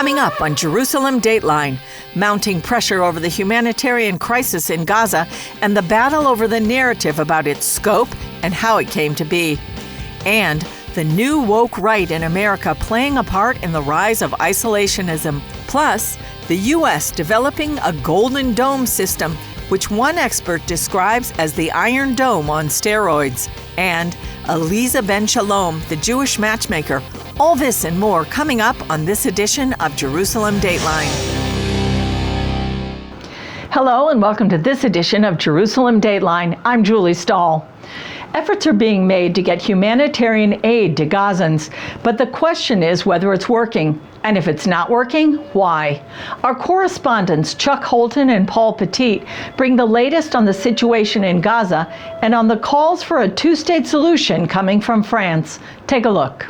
Coming up on Jerusalem Dateline, mounting pressure over the humanitarian crisis in Gaza and the battle over the narrative about its scope and how it came to be. And the new woke right in America playing a part in the rise of isolationism. Plus, the U.S. developing a Golden Dome system, which one expert describes as the Iron Dome on steroids. And Aliza Ben Shalom, the Jewish matchmaker. All this and more coming up on this edition of Jerusalem Dateline. Hello and welcome to this edition of Jerusalem Dateline. I'm Julie Stahl. Efforts are being made to get humanitarian aid to Gazans, but the question is whether it's working. And if it's not working, why? Our correspondents Chuck Holton and Paul Petit bring the latest on the situation in Gaza and on the calls for a two-state solution coming from France. Take a look.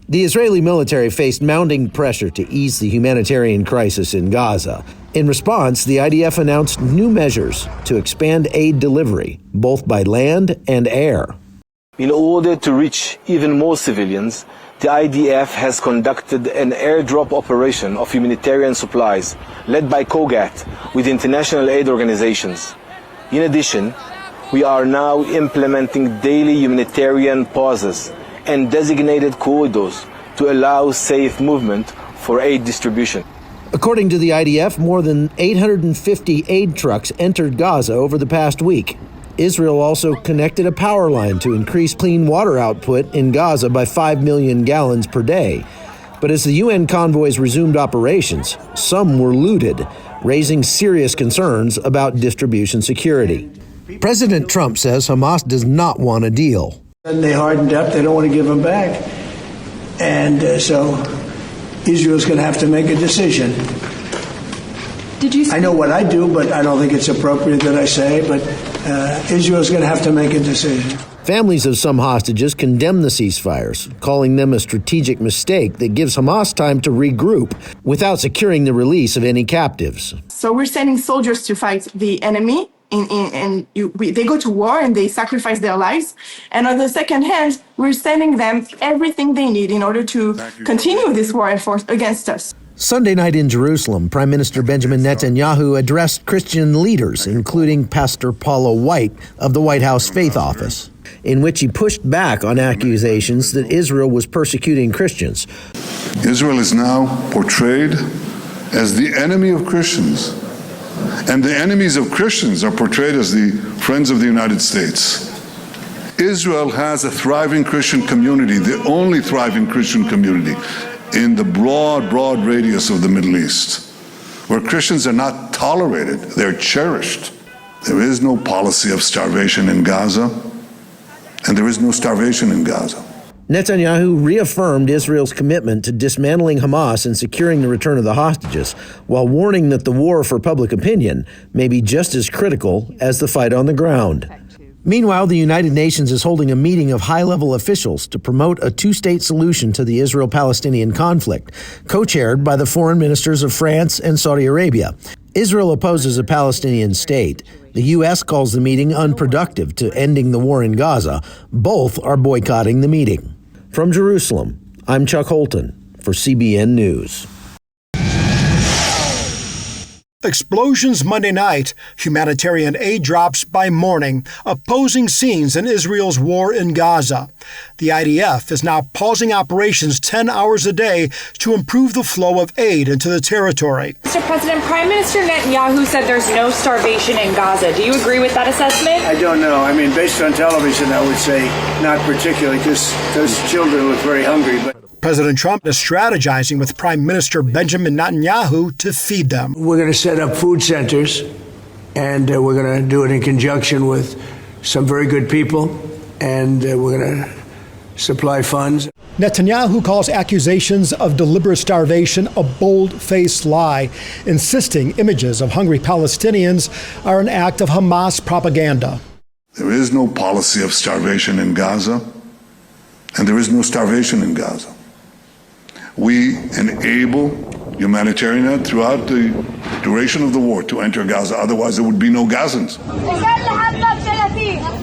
The Israeli military faced mounting pressure to ease the humanitarian crisis in Gaza. In response, the IDF announced new measures to expand aid delivery, both by land and air. In order to reach even more civilians, the IDF has conducted an airdrop operation of humanitarian supplies led by COGAT with international aid organizations. In addition, we are now implementing daily humanitarian pauses and designated corridors to allow safe movement for aid distribution. According to the IDF, more than 850 aid trucks entered Gaza over the past week. Israel also connected a power line to increase clean water output in Gaza by 5 million gallons per day. But as the UN convoys resumed operations, some were looted, raising serious concerns about distribution security. President Trump says Hamas does not want a deal. And they hardened up. They don't want to give them back. And so Israel's going to have to make a decision. I know what I do, but I don't think it's appropriate that I say, but Israel's going to have to make a decision. Families of some hostages condemn the ceasefires, calling them a strategic mistake that gives Hamas time to regroup without securing the release of any captives. So we're sending soldiers to fight the enemy. They go to war and they sacrifice their lives. And on the second hand, we're sending them everything they need in order to continue this war effort against us. Sunday night in Jerusalem, Prime Minister Benjamin Netanyahu addressed Christian leaders, including Pastor Paula White of the White House Faith Office, in which he pushed back on accusations that Israel was persecuting Christians. Israel is now portrayed as the enemy of Christians. And the enemies of Christians are portrayed as the friends of the United States. Israel has a thriving Christian community, the only thriving Christian community in the broad radius of the Middle East, where Christians are not tolerated, they're cherished. There is no policy of starvation in Gaza, and there is no starvation in Gaza. Netanyahu reaffirmed Israel's commitment to dismantling Hamas and securing the return of the hostages, while warning that the war for public opinion may be just as critical as the fight on the ground. Meanwhile, the United Nations is holding a meeting of high-level officials to promote a two-state solution to the Israel-Palestinian conflict, co-chaired by the foreign ministers of France and Saudi Arabia. Israel opposes a Palestinian state. The U.S. calls the meeting unproductive to ending the war in Gaza. Both are boycotting the meeting. From Jerusalem, I'm Chuck Holton for CBN News. Explosions Monday night, humanitarian aid drops by morning, opposing scenes in Israel's war in Gaza. The IDF is now pausing operations 10 hours a day to improve the flow of aid into the territory. Mr. President, Prime Minister Netanyahu said there's no starvation in Gaza. Do you agree with that assessment? I don't know. I mean, based on television, I would say not particularly, because those children look very hungry. But President Trump is strategizing with Prime Minister Benjamin Netanyahu to feed them. we're going to set up food centers, and we're going to do it in conjunction with some very good people, and we're going to supply funds. Netanyahu calls accusations of deliberate starvation a bold-faced lie, insisting images of hungry Palestinians are an act of Hamas propaganda. There is no policy of starvation in Gaza, and there is no starvation in Gaza. We enable humanitarian aid throughout the duration of the war to enter Gaza. Otherwise, there would be no Gazans.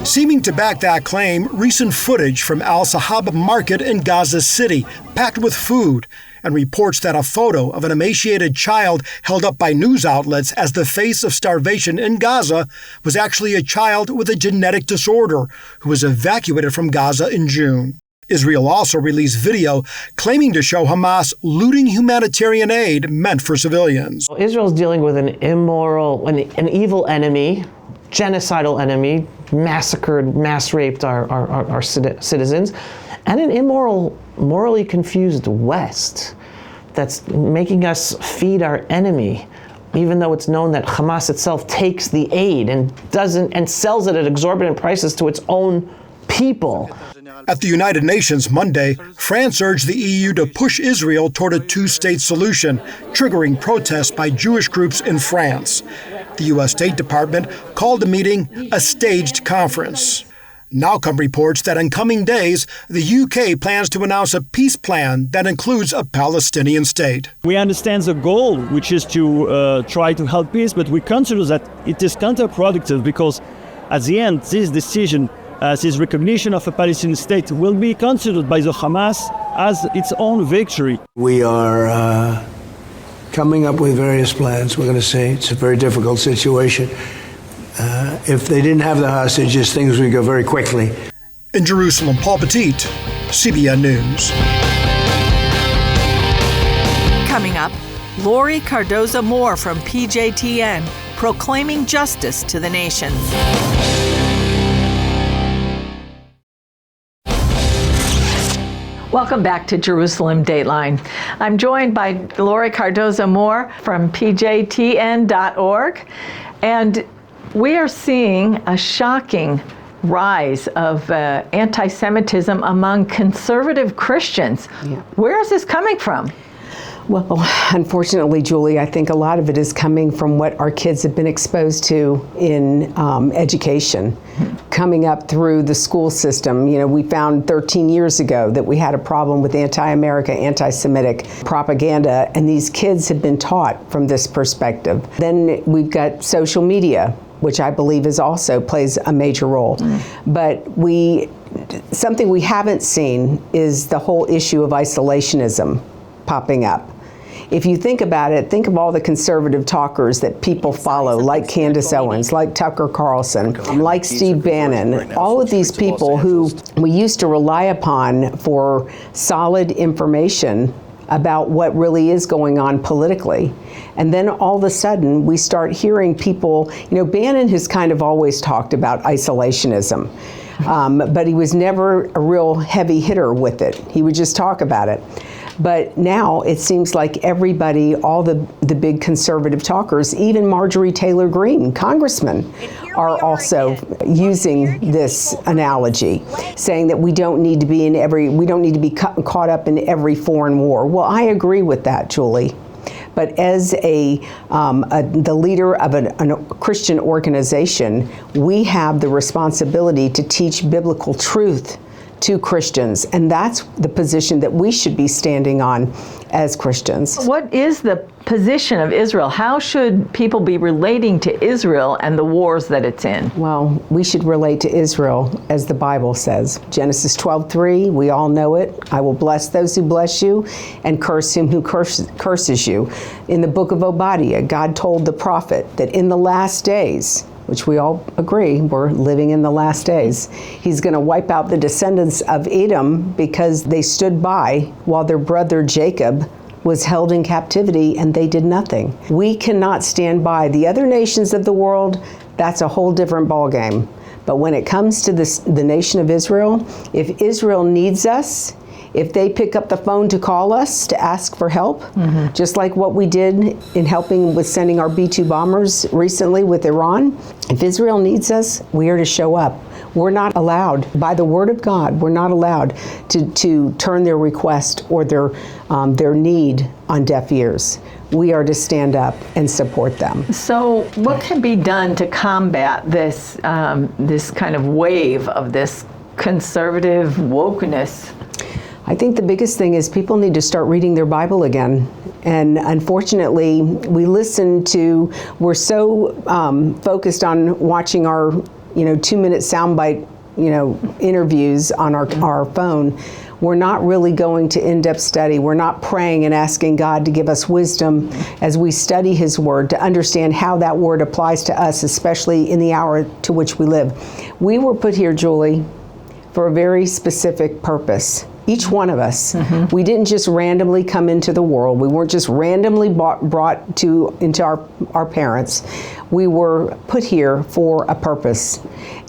Seeming to back that claim, recent footage from Al Sahaba Market in Gaza City, packed with food, and reports that a photo of an emaciated child held up by news outlets as the face of starvation in Gaza was actually a child with a genetic disorder who was evacuated from Gaza in June. Israel also released video claiming to show Hamas looting humanitarian aid meant for civilians. Israel's dealing with an immoral, an evil enemy, genocidal enemy, massacred, mass raped our citizens, and an immoral, morally confused West that's making us feed our enemy, even though it's known that Hamas itself takes the aid and sells it at exorbitant prices to its own people. At the United Nations Monday, France urged the EU to push Israel toward a two-state solution, triggering protests by Jewish groups in France. The U.S. State Department called the meeting a staged conference. Now come reports that in coming days, the UK plans to announce a peace plan that includes a Palestinian state. We understand the goal, which is to try to help peace, but we consider that it is counterproductive because at the end, this decision, this recognition of a Palestinian state will be considered by the Hamas as its own victory. We are coming up with various plans. We're going to say it's a very difficult situation. If they didn't have the hostages, things would go very quickly. In Jerusalem, Paul Petit, CBN News. Coming up, Lori Cardoza Moore from PJTN proclaiming justice to the nations. Welcome back to Jerusalem Dateline. I'm joined by Lori Cardoza Moore from PJTN.org, and we are seeing a shocking rise of anti-Semitism among conservative Christians. Yeah. Where is this coming from? Well, unfortunately, Julie, I think a lot of it is coming from what our kids have been exposed to in education, coming up through the school system. You know, we found 13 years ago that we had a problem with anti-America, anti-Semitic propaganda, and these kids have been taught from this perspective. Then we've got social media, which I believe is also plays a major role. But something we haven't seen is the whole issue of isolationism popping up. If you think about it, think of all the conservative talkers that people follow, like Candace Owens, like Tucker Carlson, like Steve Bannon, all of these people who we used to rely upon for solid information about what really is going on politically. And then all of a sudden, we start hearing people, you know, Bannon has kind of always talked about isolationism, but he was never a real heavy hitter with it. He would just talk about it. But now it seems like everybody, all the big conservative talkers, even Marjorie Taylor Greene, congressmen, are also using this analogy, saying that we don't need to be caught up in every foreign war. Well, I agree with that, Julie. But as the leader of a Christian organization, we have the responsibility to teach biblical truth to Christians, and that's the position that we should be standing on as Christians. What is the position of Israel? How should people be relating to Israel and the wars that it's in? Well, we should relate to Israel as the Bible says. Genesis 12:3, we all know it. I will bless those who bless you and curse him who curses you. In the book of Obadiah, God told the prophet that in the last days, which we all agree, we're living in the last days, he's going to wipe out the descendants of Edom because they stood by while their brother Jacob was held in captivity and they did nothing. We cannot stand by. The other nations of the world, that's a whole different ballgame. But when it comes to the nation of Israel, if Israel needs us, if they pick up the phone to call us to ask for help, just like what we did in helping with sending our B-2 bombers recently with Iran, if Israel needs us, we are to show up. We're not allowed, by the word of God, we're not allowed to turn their request or their need on deaf ears. We are to stand up and support them. So what can be done to combat this, this kind of wave of this conservative wokeness? I think the biggest thing is people need to start reading their Bible again. And unfortunately, we're so focused on watching our 2-minute soundbite, interviews on our phone. We're not really going to in-depth study. We're not praying and asking God to give us wisdom as we study His Word to understand how that Word applies to us, especially in the hour to which we live. We were put here, Julie, for a very specific purpose. Each one of us. Mm-hmm. We didn't just randomly come into the world. We weren't just randomly brought into our parents. We were put here for a purpose.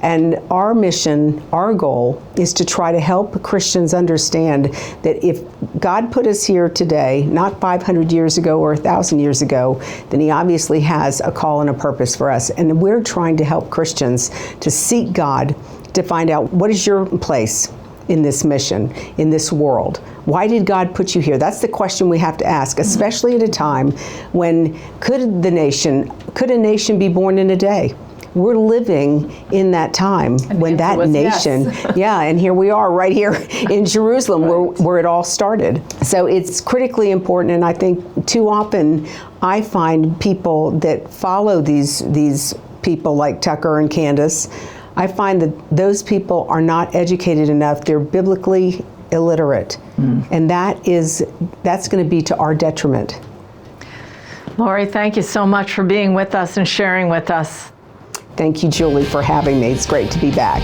And our mission, our goal, is to try to help Christians understand that if God put us here today, not 500 years ago or 1,000 years ago, then He obviously has a call and a purpose for us. And we're trying to help Christians to seek God, to find out what is your place in this mission, in this world. Why did God put you here? That's the question we have to ask, especially at a time when could a nation be born in a day? We're living in that time when that nation, yes. Yeah, and here we are right here in Jerusalem, right, where it all started. So it's critically important, and I think too often I find people that follow these people like Tucker and Candace, I find that those people are not educated enough. They're biblically illiterate, and that's going to be to our detriment. Lori, thank you so much for being with us and sharing with us. Thank you, Julie, for having me. It's great to be back.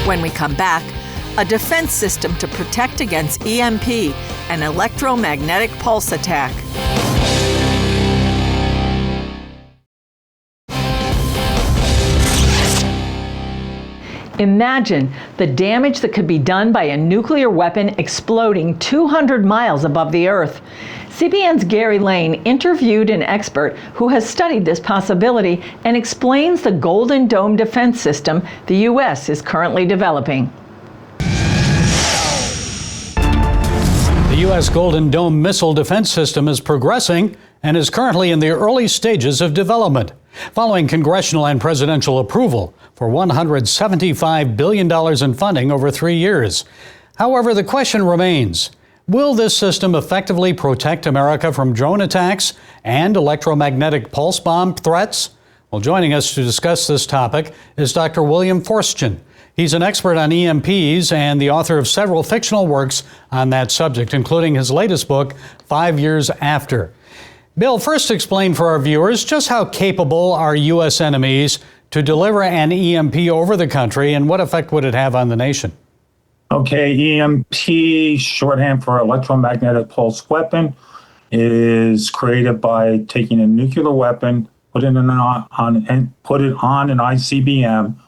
When we come back, a defense system to protect against EMP, an electromagnetic pulse attack. Imagine the damage that could be done by a nuclear weapon exploding 200 miles above the Earth. CBN's Gary Lane interviewed an expert who has studied this possibility and explains the Golden Dome defense system the U.S. is currently developing. The U.S. Golden Dome missile defense system is progressing and is currently in the early stages of development, following congressional and presidential approval for $175 billion in funding over 3 years. However, the question remains, will this system effectively protect America from drone attacks and electromagnetic pulse bomb threats? Well, joining us to discuss this topic is Dr. William Forstchen. He's an expert on EMPs and the author of several fictional works on that subject, including his latest book, 5 Years After. Bill, first explain for our viewers just how capable are U.S. enemies to deliver an EMP over the country, and what effect would it have on the nation? Okay, EMP, shorthand for electromagnetic pulse weapon, is created by taking a nuclear weapon, put it on an ICBM,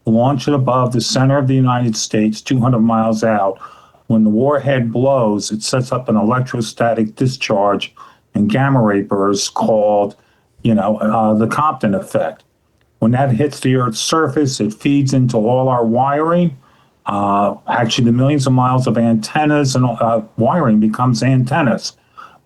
launch it above the center of the United States, 200 miles out. When the warhead blows, it sets up an electrostatic discharge and gamma ray bursts called, the Compton effect. When that hits the Earth's surface, it feeds into all our wiring. Actually, the millions of miles of antennas and wiring becomes antennas.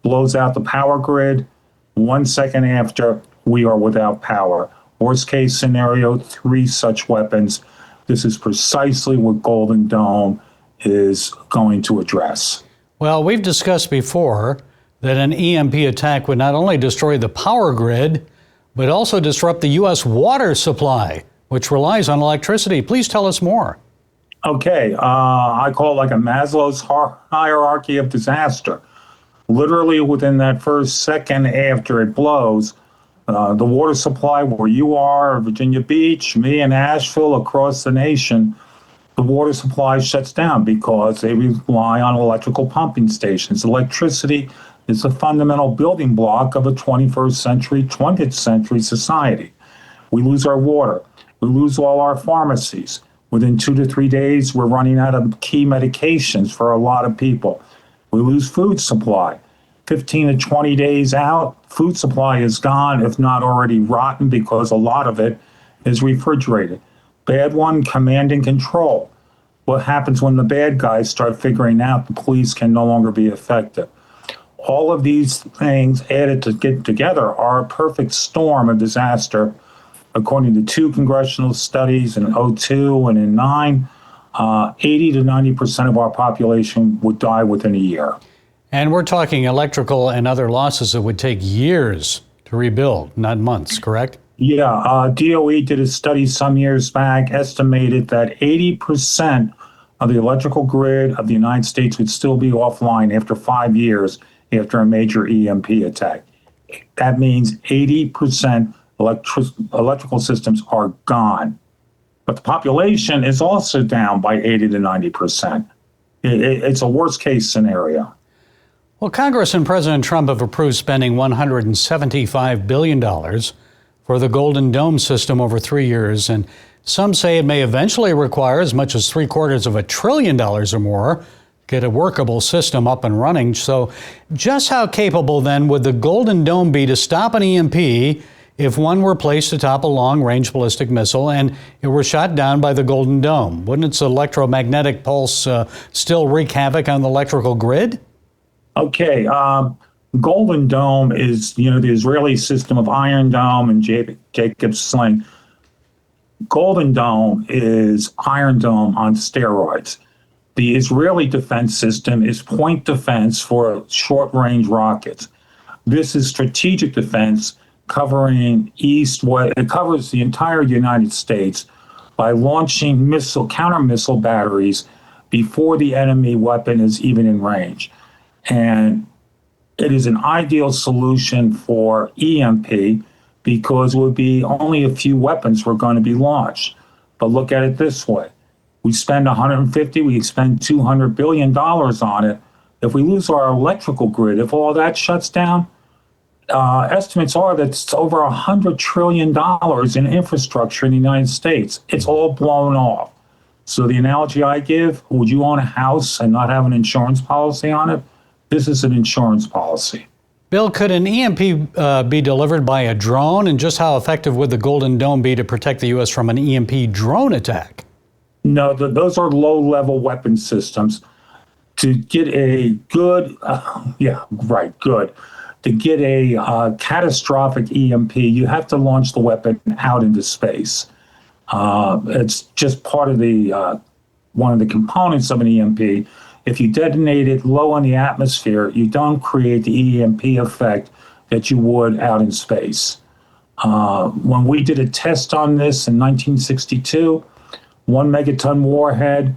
Blows out the power grid. 1 second after, we are without power. Worst case scenario, 3 such weapons. This is precisely what Golden Dome is going to address. Well, we've discussed before that an EMP attack would not only destroy the power grid, but also disrupt the U.S. water supply, which relies on electricity. Please tell us more. Okay, I call it like a Maslow's hierarchy of disaster. Literally within that first second after it blows, the water supply where you are, Virginia Beach, me in Asheville, across the nation, the water supply shuts down because they rely on electrical pumping stations. Electricity is a fundamental building block of a 21st century, 20th century society. We lose our water. We lose all our pharmacies. Within 2 to 3 days, we're running out of key medications for a lot of people. We lose food supply. 15 to 20 days out, food supply is gone, if not already rotten, because a lot of it is refrigerated. Bad one, command and control. What happens when the bad guys start figuring out the police can no longer be effective? All of these things added together are a perfect storm of disaster. According to 2 congressional studies in 2002 and in 2009, 80 to 90% of our population would die within a year. And we're talking electrical and other losses that would take years to rebuild, not months, correct? Yeah, DOE did a study some years back, estimated that 80% of the electrical grid of the United States would still be offline after 5 years after a major EMP attack. That means 80% electrical systems are gone. But the population is also down by 80 to 90%. It's a worst case scenario. Well, Congress and President Trump have approved spending $175 billion for the Golden Dome system over 3 years, and some say it may eventually require as much as $750 billion or more to get a workable system up and running. So just how capable then would the Golden Dome be to stop an EMP if one were placed atop a long-range ballistic missile and it were shot down by the Golden Dome? Wouldn't its electromagnetic pulse still wreak havoc on the electrical grid? Okay, Golden Dome is, the Israeli system of Iron Dome and Jacob's Sling. Golden Dome is Iron Dome on steroids. The Israeli defense system is point defense for short-range rockets. This is strategic defense covering east-west. It covers the entire United States by launching counter-missile batteries before the enemy weapon is even in range. And it is an ideal solution for EMP because it would be only a few weapons were going to be launched. But look at it this way. We spend we spend $200 billion on it. If we lose our electrical grid, if all that shuts down, estimates are that it's over $100 trillion in infrastructure in the United States. It's all blown off. So the analogy I give, would you own a house and not have an insurance policy on it? This is an insurance policy. Bill, could an EMP be delivered by a drone? And just how effective would the Golden Dome be to protect the U.S. from an EMP drone attack? No, those are low-level weapon systems. To get a good. To get a catastrophic EMP, you have to launch the weapon out into space. It's just part of one of the components of an EMP. If you detonate it low in the atmosphere, you don't create the EMP effect that you would out in space. When we did a test on this in 1962, 1 megaton warhead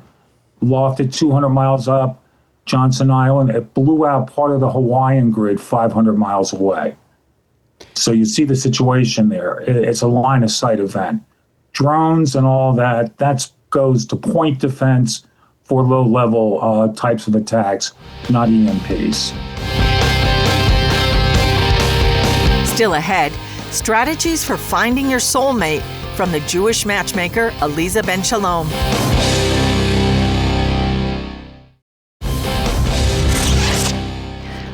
lofted 200 miles up Johnson Island, it blew out part of the Hawaiian grid 500 miles away. So you see the situation there. It's a line of sight event. Drones and all that goes to point defense for low-level types of attacks, not EMPs. Still ahead, strategies for finding your soulmate from the Jewish matchmaker Aliza Ben Shalom.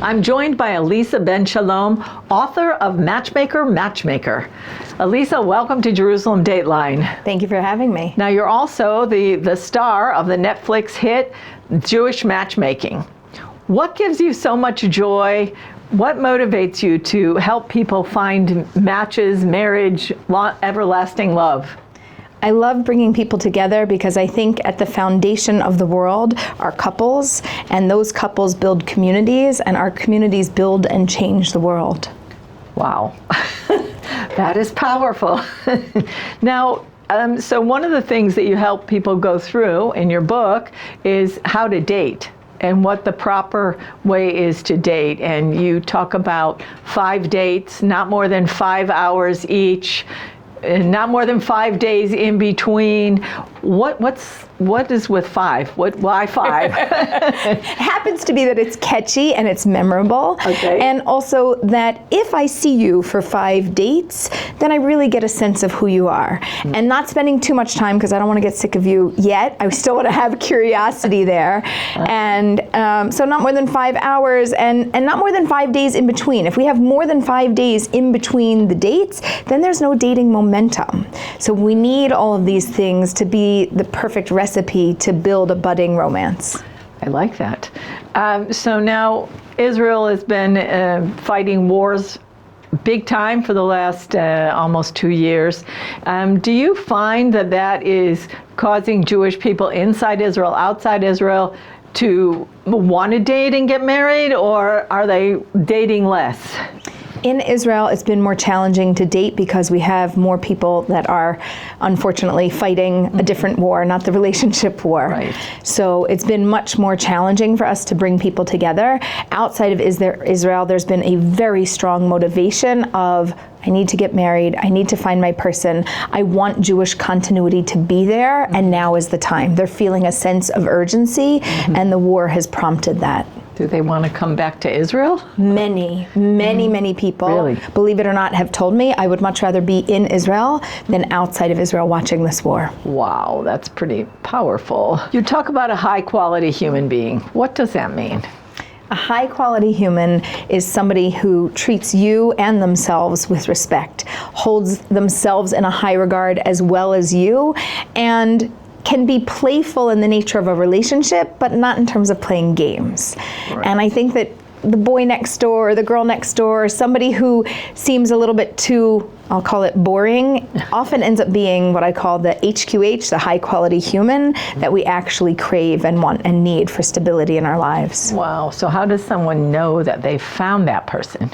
I'm joined by Aliza Ben Shalom, author of Matchmaker. Aliza, welcome to Jerusalem Dateline. Thank you for having me. Now, you're also the star of the Netflix hit Jewish Matchmaking. What gives you so much joy? What motivates you to help people find matches, marriage, everlasting love? I love bringing people together because I think at the foundation of the world are couples, and those couples build communities, and our communities build and change the world. Wow, that is powerful. Now, so one of the things that you help people go through in your book is how to date and what the proper way is to date. And you talk about 5 dates, not more than 5 hours each, not more than 5 days in between. What is with 5? Why 5? It happens to be that it's catchy and it's memorable. Okay. And also that if I see you for 5 dates, then I really get a sense of who you are. And not spending too much time because I don't want to get sick of you yet. I still want to have curiosity there. And so not more than 5 hours and not more than 5 days in between. If we have more than 5 days in between the dates, then there's no dating momentum. So we need all of these things to be the perfect recipe to build a budding romance. I like that. So now Israel has been fighting wars big time for the last almost 2 years. Do you find that is causing Jewish people inside Israel, outside Israel, to want to date and get married, or are they dating less? In Israel, it's been more challenging to date because we have more people that are unfortunately fighting a different war, not the relationship war. Right. So it's been much more challenging for us to bring people together. Outside of Israel, there's been a very strong motivation of, I need to get married, I need to find my person, I want Jewish continuity to be there, and now is the time. They're feeling a sense of urgency, and the war has prompted that. Do they want to come back to Israel? Many people, Really? believe it or not, have told me I would much rather be in Israel than outside of Israel watching this war. Wow, that's pretty powerful. You talk about a high quality human being. What does that mean? A high quality human is somebody who treats you and themselves with respect, holds themselves in a high regard as well as you, and can be playful in the nature of a relationship, but not in terms of playing games. Right. And I think that the boy next door, or the girl next door, or somebody who seems a little bit too, I'll call it boring, often ends up being what I call the HQH, the high quality human that we actually crave and want and need for stability in our lives. Wow, so how does someone know that they found that person?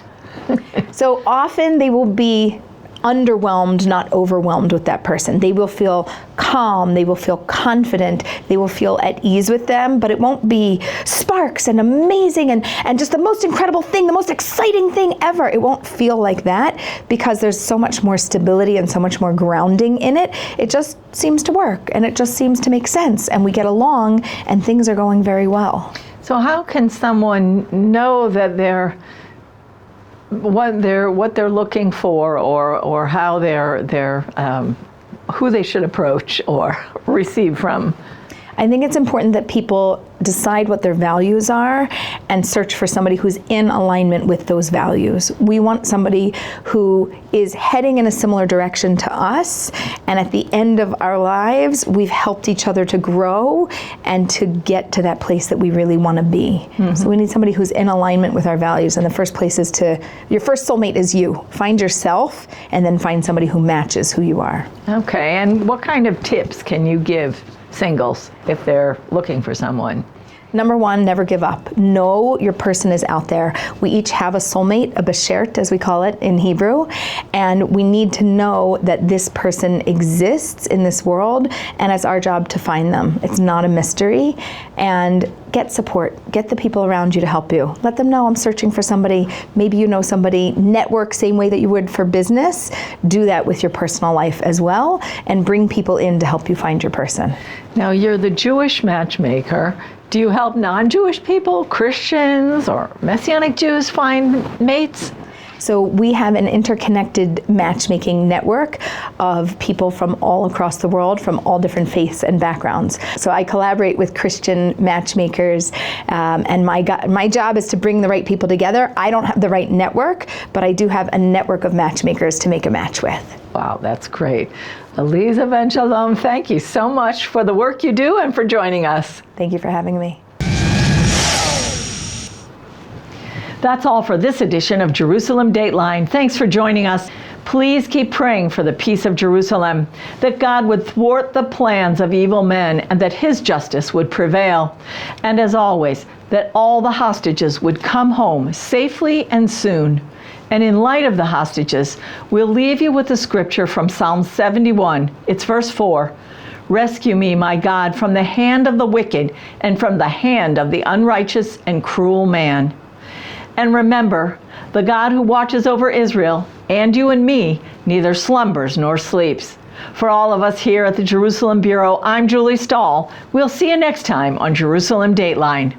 So often they will be underwhelmed, not overwhelmed with that person. They will feel calm, they will feel confident, they will feel at ease with them, but it won't be sparks and amazing and just the most incredible thing, the most exciting thing ever. It won't feel like that because there's so much more stability and so much more grounding in it. It just seems to work and it just seems to make sense, and we get along and things are going very well. So how can someone know that what they're looking for, or how they're who they should approach or receive from? I think it's important that people decide what their values are and search for somebody who's in alignment with those values. We want somebody who is heading in a similar direction to us, and at the end of our lives, we've helped each other to grow and to get to that place that we really want to be. Mm-hmm. So we need somebody who's in alignment with our values, and the first place is your first soulmate is you. Find yourself, and then find somebody who matches who you are. Okay, and what kind of tips can you give singles if they're looking for someone? Number one, never give up. Know your person is out there. We each have a soulmate, a beshert, as we call it in Hebrew, and we need to know that this person exists in this world, and it's our job to find them. It's not a mystery. And get support. Get the people around you to help you. Let them know I'm searching for somebody. Maybe you know somebody. Network same way that you would for business. Do that with your personal life as well, and bring people in to help you find your person. Now, you're the Jewish matchmaker. Do you help non-Jewish people, Christians or Messianic Jews find mates? So we have an interconnected matchmaking network of people from all across the world, from all different faiths and backgrounds. So I collaborate with Christian matchmakers, and my job is to bring the right people together. I don't have the right network, but I do have a network of matchmakers to make a match with. Wow, that's great. Aliza Ben Shalom, thank you so much for the work you do and for joining us. Thank you for having me. That's all for this edition of Jerusalem Dateline. Thanks for joining us. Please keep praying for the peace of Jerusalem, that God would thwart the plans of evil men and that his justice would prevail. And as always, that all the hostages would come home safely and soon. And in light of the hostages, we'll leave you with a scripture from Psalm 71. It's verse 4. Rescue me, my God, from the hand of the wicked and from the hand of the unrighteous and cruel man. And remember, the God who watches over Israel and you and me neither slumbers nor sleeps. For all of us here at the Jerusalem Bureau, I'm Julie Stahl. We'll see you next time on Jerusalem Dateline.